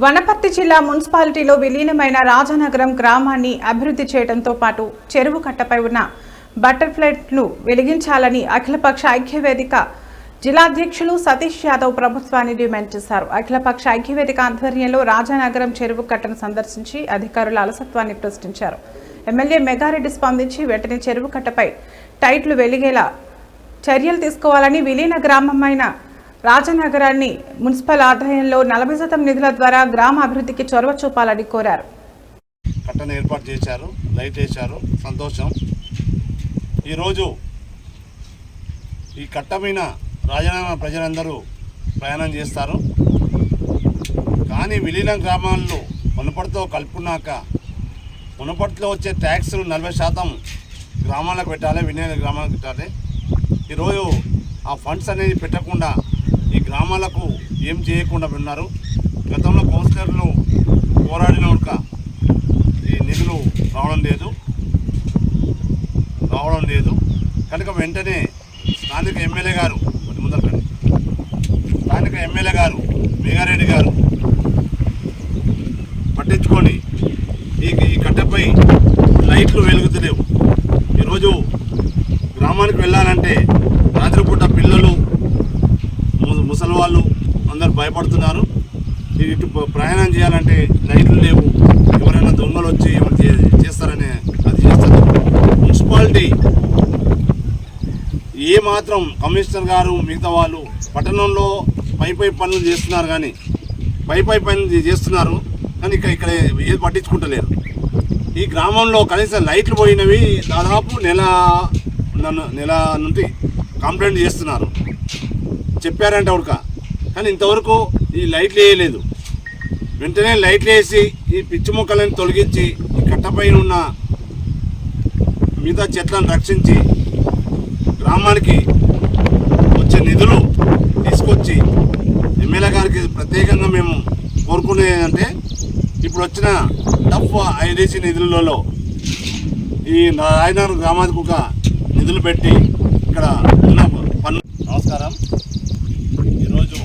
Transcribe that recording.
వనపర్తి జిల్లా మున్సిపాలిటీలో విలీనమైన రాజనగరం గ్రామాన్ని అభివృద్ధి చేయడంతో పాటు చెరువు కట్టపై ఉన్న బటర్ఫ్లైను వెలిగించాలని అఖిలపక్ష ఐక్యవేదిక జిల్లాధ్యక్షులు సతీష్ యాదవ్ ప్రభుత్వాన్ని డిమాండ్ చేశారు. అఖిలపక్ష ఐక్యవేదిక ఆధ్వర్యంలో రాజనగరం చెరువు కట్టను సందర్శించి అధికారుల అలసత్వాన్ని ప్రశ్నించారు. ఎమ్మెల్యే మెగారెడ్డి స్పందించి వెంటనే చెరువు కట్టపై టైట్లు వెలిగేలా చర్యలు తీసుకోవాలని, విలీన గ్రామమైన రాజనగరాన్ని మున్సిపల్ ఆదాయంలో 40% నిధుల ద్వారా గ్రామ అభివృద్ధికి చొరవ చూపాలని కోరారు. కట్టను ఏర్పాటు చేశారు, లైట్ వేశారు, సంతోషం. ఈరోజు ఈ కట్ట మీద రాజనగరం ప్రజలందరూ ప్రయాణం చేస్తారు. కానీ విలీన గ్రామాల్లో మునపటితో కలుపుకున్నాక మునపటిలో వచ్చే ట్యాక్స్ 40% గ్రామాలకు పెట్టాలి, విలీన గ్రామాలకు పెట్టాలి. ఈరోజు ఆ ఫండ్స్ అనేది పెట్టకుండా ఈ గ్రామాలకు ఏం చేయకుండా ఉన్నారు. గతంలో కౌన్సిలర్లు పోరాడిన ఈ నిధులు రావడం లేదు కనుక వెంటనే స్థానిక ఎమ్మెల్యే గారు మెగారెడ్డి గారు పట్టించుకొని ఈ కట్టపై లైట్లు వెలుగుతలేవు. ఈరోజు గ్రామానికి వెళ్ళాలంటే రాత్రిపూట పిల్లలు, ముసలి వాళ్ళు అందరు భయపడుతున్నారు. ఇటు ప్రయాణం చేయాలంటే లైట్లు లేవు. ఎవరైనా దొంగలు వచ్చి చేస్తారనే అది చేస్తారు. మున్సిపాలిటీ మాత్రం కమిషనర్ గారు మిగతా వాళ్ళు పట్టణంలో పై పనులు చేస్తున్నారు, కానీ పై పనులు చేస్తున్నారు కానీ ఇక్కడ ఏది పట్టించుకుంటలేరు. ఈ గ్రామంలో కనీసం లైట్లు పోయినవి దాదాపు నెల నుండి కంప్లైంట్ చేస్తున్నారు. చెప్పారంటే కానీ ఇంతవరకు ఈ లైట్లు వేయలేదు. వెంటనే లైట్లు వేసి ఈ పిచ్చి మొక్కలను తొలగించి ఈ కట్టపైన ఉన్న మిగతా చెట్లను రక్షించి గ్రామానికి వచ్చే నిధులు తీసుకొచ్చి ఎమ్మెల్యే గారికి ప్రత్యేకంగా మేము కోరుకునేదంటే ఇప్పుడు వచ్చిన టఫ్ ఐడీసీ నిధులలో ఈ రాజనగరం గ్రామానికి ఒక నిధులు పెట్టి ఇక్కడ ఉన్న పన్ను. నమస్కారం. ఈరోజు